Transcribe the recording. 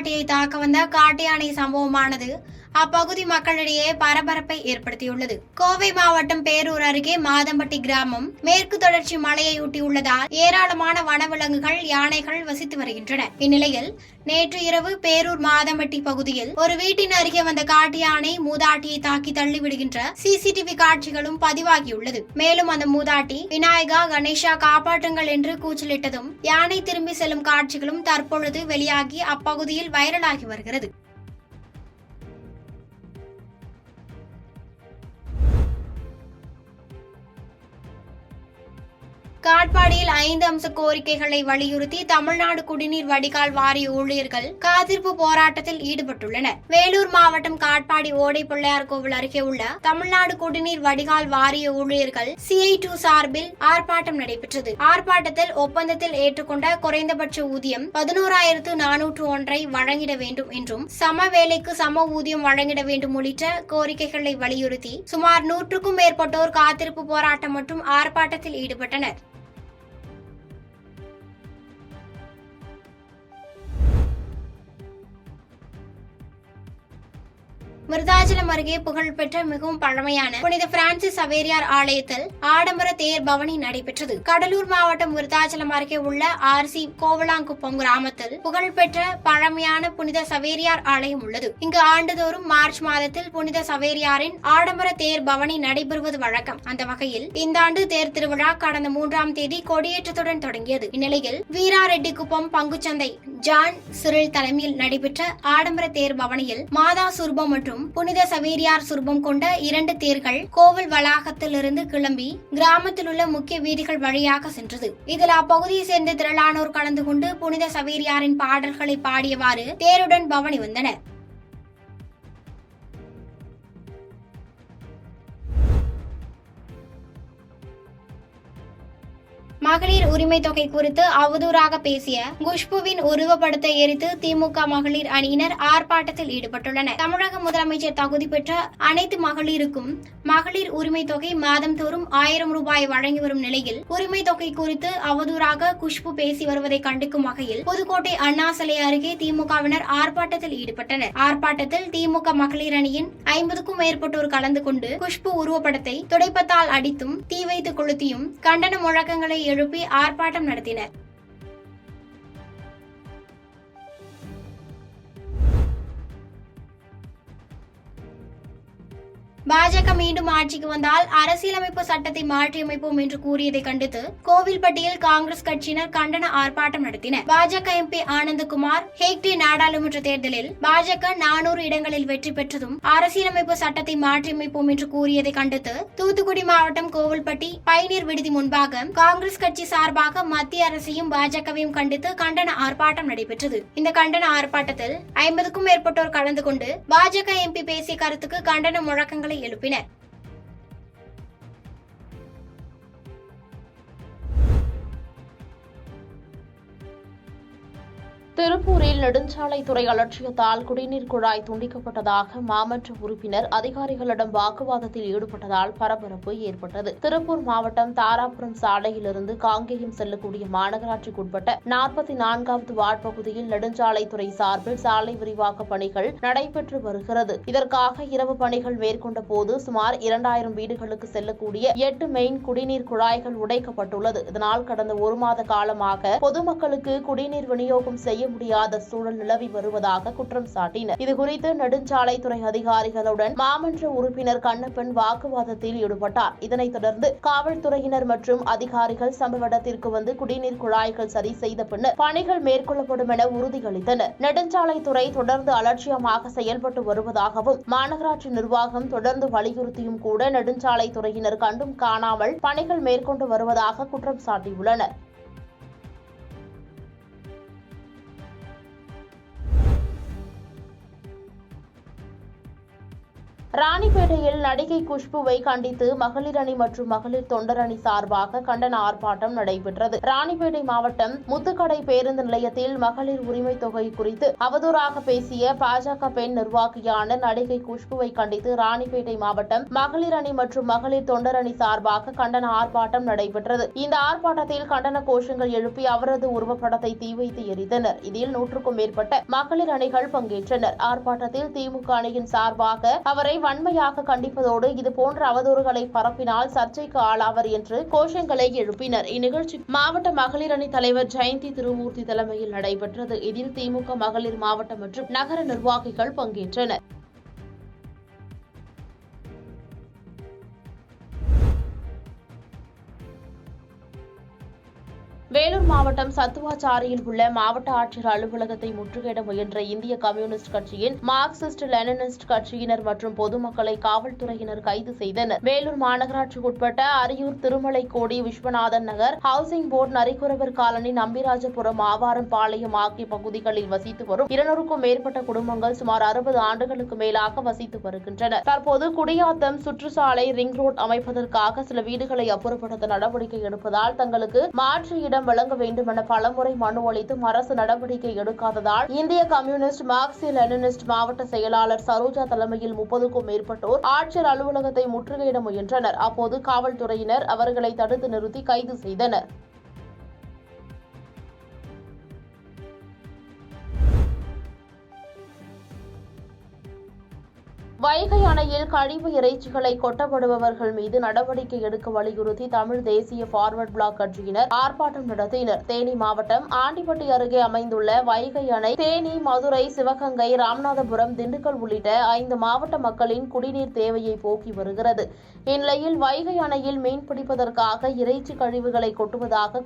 மூதாட்டியை தாக்க வந்த காட்டு யானை சம்பவமானது அப்பகுதி மக்களிடையே பரபரப்பை ஏற்படுத்தியுள்ளது. கோவை மாவட்டம் பேரூர் அருகே மாதம்பட்டி கிராமம் மேற்கு தொடர்ச்சி மலையையொட்டியுள்ளதால் ஏராளமான வனவிலங்குகள், யானைகள் வசித்து வருகின்றன. இந்நிலையில் நேற்று இரவு பேரூர் மாதம்பட்டி பகுதியில் ஒரு வீட்டின் அருகே வந்த காட்டு யானை மூதாட்டியை தாக்கி தள்ளிவிடுகின்ற சிசிடிவி காட்சிகளும் பதிவாகியுள்ளது. மேலும் அந்த மூதாட்டி விநாயகா, கணேஷா காப்பாற்றுங்கள் என்று கூச்சலிட்டதும் யானை திரும்பி செல்லும் காட்சிகளும் தற்பொழுது வெளியாகி அப்பகுதியில் வைரலாகி வருகிறது. காட்பாடியில் 5 அம்ச கோரிக்கைகளை வலியுறுத்தி தமிழ்நாடு குடிநீர் வடிகால் வாரிய ஊழியர்கள் காத்திருப்பு போராட்டத்தில் ஈடுபட்டுள்ளனர். வேலூர் மாவட்டம் காட்பாடி ஓடை பிள்ளையார் கோவில் அருகே உள்ள தமிழ்நாடு குடிநீர் வடிகால் வாரிய ஊழியர்கள் CI2 சார்பில் ஆர்ப்பாட்டம் நடைபெற்றது. ஆர்ப்பாட்டத்தில் ஒப்பந்தத்தில் ஏற்றுக்கொண்ட குறைந்தபட்ச ஊதியம் 11,401 வழங்கிட வேண்டும் என்றும் சம வேலைக்கு சம ஊதியம் வழங்கிட வேண்டும் உள்ளிட்ட கோரிக்கைகளை வலியுறுத்தி சுமார் 100க்கும் மேற்பட்டோர் காத்திருப்பு போராட்டம் மற்றும் ஆர்ப்பாட்டத்தில் ஈடுபட்டனர். விருதாச்சலம் அருகே புகழ்பெற்ற மிகவும் பழமையான புனித பிரான்சிஸ் சவேரியார் ஆலயத்தில் ஆடம்பர தேர் பவனி நடைபெற்றது. கடலூர் மாவட்டம் விருதாச்சலம் அருகே உள்ள RC கோவலாங்குப்பம் கிராமத்தில் புகழ்பெற்ற பழமையான புனித சவேரியார் ஆலயம் உள்ளது. இங்கு ஆண்டுதோறும் மார்ச் மாதத்தில் புனித சவேரியாரின் ஆடம்பர தேர் பவனி நடைபெறுவது வழக்கம். அந்த வகையில் இந்த ஆண்டு தேர் திருவிழா கடந்த 3ஆம் தேதி கொடியேற்றத்துடன் தொடங்கியது. இந்நிலையில் வீராரெட்டிக்குப்பம் பங்குச்சந்தை ஜான் சிரில் தலைமையில் நடைபெற்ற ஆடம்பர தேர் பவனியில் மாதா சுரூபம் மற்றும் புனித சவேரியார் சுரூபம் கொண்ட 2 தேர்கள் கோவில் வளாகத்திலிருந்து கிளம்பி கிராமத்தில் உள்ள முக்கிய வீதிகள் வழியாக சென்றது. இதில் அப்பகுதியை சேர்ந்த திரளானோர் கலந்து கொண்டு புனித சவேரியாரின் பாடல்களை பாடியவாறு தேருடன் பவனி வந்தனர். மகளிர் உரிமை தொகை குறித்து அவதூறாக பேசிய குஷ்புவின் உருவப்படத்தை எரித்து திமுக மகளிர் அணியினர் ஆர்ப்பாட்டத்தில் ஈடுபட்டுள்ளனர். தமிழக முதலமைச்சர் தகுதி பெற்ற அனைத்து மகளிருக்கும் மகளிர் உரிமை தொகை மாதந்தோறும் 1000 ரூபாய் வழங்கி வரும் நிலையில் உரிமை தொகை குறித்து அவதூறாக குஷ்பு பேசி வருவதை கண்டிக்கும் வகையில் புதுக்கோட்டை அண்ணா சிலை அருகே திமுகவினர் ஆர்ப்பாட்டத்தில் ஈடுபட்டனர். ஆர்ப்பாட்டத்தில் திமுக மகளிர் அணியின் 50க்கும் மேற்பட்டோர் கலந்து கொண்டு குஷ்பு உருவப்படத்தை துடைப்பத்தால் அடித்தும் தீ வைத்து கொளுத்தியும் கண்டன முழக்கங்களை எழுப்பி ஆர்ப்பாட்டம் நடத்தினர். பாஜக மீண்டும் ஆட்சிக்கு வந்தால் அரசியலமைப்பு சட்டத்தை மாற்றியமைப்போம் என்று கூறியதை கண்டித்து கோவில்பட்டியில் காங்கிரஸ் கட்சியினர் கண்டன ஆர்ப்பாட்டம் நடத்தினர். பாஜக MP ஆனந்தகுமார் ஹேக்டே நாடாளுமன்ற தேர்தலில் பாஜக 400 இடங்களில் வெற்றி பெற்றதும் அரசியலமைப்பு சட்டத்தை மாற்றியமைப்போம் என்று கூறியதை கண்டித்து தூத்துக்குடி மாவட்டம் கோவில்பட்டி பயணியர் விடுதி முன்பாக காங்கிரஸ் கட்சி சார்பாக மத்திய அரசையும் பாஜகவையும் கண்டித்து கண்டன ஆர்ப்பாட்டம் நடைபெற்றது. இந்த கண்டன ஆர்ப்பாட்டத்தில் 50க்கும் மேற்பட்டோர் கலந்து கொண்டு பாஜக MP பேசிய கருத்துக்கு கண்டன முழக்கங்களை எழுப்பினர். திருப்பூரில் நெடுஞ்சாலைத்துறை அலட்சியத்தால் குடிநீர் குழாய் துண்டிக்கப்பட்டதாக மாமன்ற உறுப்பினர் அதிகாரிகளிடம் வாக்குவாதத்தில் ஈடுபட்டதால் பரபரப்பு ஏற்பட்டது. திருப்பூர் மாவட்டம் தாராபுரம் சாலையிலிருந்து காங்கேயம் செல்லக்கூடிய மாநகராட்சிக்குட்பட்ட 44வது வார்டு பகுதியில் நெடுஞ்சாலைத்துறை சார்பில் சாலை விரிவாக்க பணிகள் நடைபெற்று வருகிறது. இதற்காக இரவு பணிகள் மேற்கொண்ட போது சுமார் 2000 வீடுகளுக்கு செல்லக்கூடிய 8 மெயின் குடிநீர் குழாய்கள் உடைக்கப்பட்டுள்ளது. இதனால் கடந்த 1 மாத காலமாக பொதுமக்களுக்கு குடிநீர் விநியோகம் செய்ய முடியாத சூழல் நிலவி வருவதாக குற்றம் சாட்டினர். இதுகுறித்து நெடுஞ்சாலைத்துறை அதிகாரிகளுடன் மாமன்ற உறுப்பினர் கண்ணப்பன் வாக்குவாதத்தில் ஈடுபட்டார். இதனைத் தொடர்ந்து காவல்துறையினர் மற்றும் அதிகாரிகள் சம்பவ இடத்திற்கு வந்து குடிநீர் குழாய்கள் சரி செய்த பின்னர் பணிகள் மேற்கொள்ளப்படும் என உறுதியளித்தனர். நெடுஞ்சாலைத்துறை தொடர்ந்து அலட்சியமாக செயல்பட்டு வருவதாகவும் மாநகராட்சி நிர்வாகம் தொடர்ந்து வலியுறுத்தியும் கூட நெடுஞ்சாலைத்துறையினர் கண்டும் காணாமல் பணிகள் மேற்கொண்டு வருவதாக குற்றம் சாட்டியுள்ளனர். ராணிப்பேட்டையில் நடிகை குஷ்புவை கண்டித்து மகளிர் அணி மற்றும் மகளிர் தொண்டர் அணி சார்பாக கண்டன ஆர்ப்பாட்டம் நடைபெற்றது. ராணிப்பேட்டை மாவட்டம் முத்துக்கடை பேருந்து நிலையத்தில் மகளிர் உரிமை தொகை குறித்து அவதூறாக பேசிய பாஜக பெண் நிர்வாகியான நடிகை குஷ்புவை கண்டித்து ராணிப்பேட்டை மாவட்டம் மகளிர் அணி மற்றும் மகளிர் தொண்டர் அணி சார்பாக கண்டன ஆர்ப்பாட்டம் நடைபெற்றது. இந்த ஆர்ப்பாட்டத்தில் கண்டன கோஷங்கள் எழுப்பி அவரது உருவப்படத்தை தீ வைத்து எரித்தனர். இதில் 100க்கும் மேற்பட்ட மகளிர் அணிகள் பங்கேற்றனர். ஆர்ப்பாட்டத்தில் திமுக அணியின் சார்பாக அவரை வன்மையாக கண்டிப்பதோடு இதுபோன்ற அவதூறுகளை பரப்பினால் சர்ச்சைக்கு ஆளாவர் என்று கோஷங்களை எழுப்பினர். இந்நிகழ்ச்சி மாவட்ட மகளிர் அணி தலைவர் ஜெயந்தி திருமூர்த்தி தலைமையில் நடைபெற்றது. இதில் திமுக மகளிர் மாவட்ட மற்றும் நகர நிர்வாகிகள் பங்கேற்றனர். வேலூர் மாவட்டம் சத்துவாச்சாரியில் உள்ள மாவட்ட ஆட்சியர் அலுவலகத்தை முற்றுகையிட முயன்ற இந்திய கம்யூனிஸ்ட் கட்சியின் மார்க்சிஸ்ட் லெனினிஸ்ட் கட்சியினர் மற்றும் பொதுமக்களை காவல்துறையினர் கைது செய்தனர். வேலூர் மாநகராட்சிக்குட்பட்ட அரியூர், திருமலைக்கோடி, விஸ்வநாதன் நகர், ஹவுசிங் போர்டு, நரிக்குறவர் காலனி, நம்பிராஜபுரம், ஆவாரம் பாளையம் ஆகிய பகுதிகளில் வசித்து வரும் 200க்கும் மேற்பட்ட குடும்பங்கள் சுமார் 60 ஆண்டுகளுக்கு மேலாக வசித்து வருகின்றனர். தற்போது குடியாத்தம் சுற்றுச்சாலை ரிங் ரோட் அமைப்பதற்காக சில வீடுகளை அப்புறப்படுத்த நடவடிக்கை எடுப்பதால் தங்களுக்கு மாற்று இடம் வழங்க வேண்டும் என பலமுறை மனு அளித்தும் அரசு நடவடிக்கை எடுக்காததால் இந்திய கம்யூனிஸ்ட் மார்க்சிஸ்ட் லெனினிஸ்ட் மாவட்ட செயலாளர் சரோஜா தலைமையில் 30க்கும் மேற்பட்டோர் ஆட்சியர் அலுவலகத்தை முற்றுகையிட முயன்றனர். அப்போது காவல்துறையினர் அவர்களை தடுத்து நிறுத்தி கைது செய்தனர். வைகை அணையில் கழிவு இறைச்சிகளை கொட்டப்படுபவர்கள் மீது நடவடிக்கை எடுக்க வலியுறுத்தி தமிழ் தேசிய பார்வர்ட் பிளாக் கட்சியினர் ஆர்ப்பாட்டம் நடத்தினர். தேனி மாவட்டம் ஆண்டிப்பட்டி அருகே அமைந்துள்ள வைகை அணை தேனி, மதுரை, சிவகங்கை, ராமநாதபுரம், திண்டுக்கல் உள்ளிட்ட 5 மாவட்ட மக்களின் குடிநீர் தேவையை போக்கி வருகிறது. இந்நிலையில் வைகை அணையில் மீன்பிடிப்பதற்காக இறைச்சி கழிவுகளை கொட்டுவதாக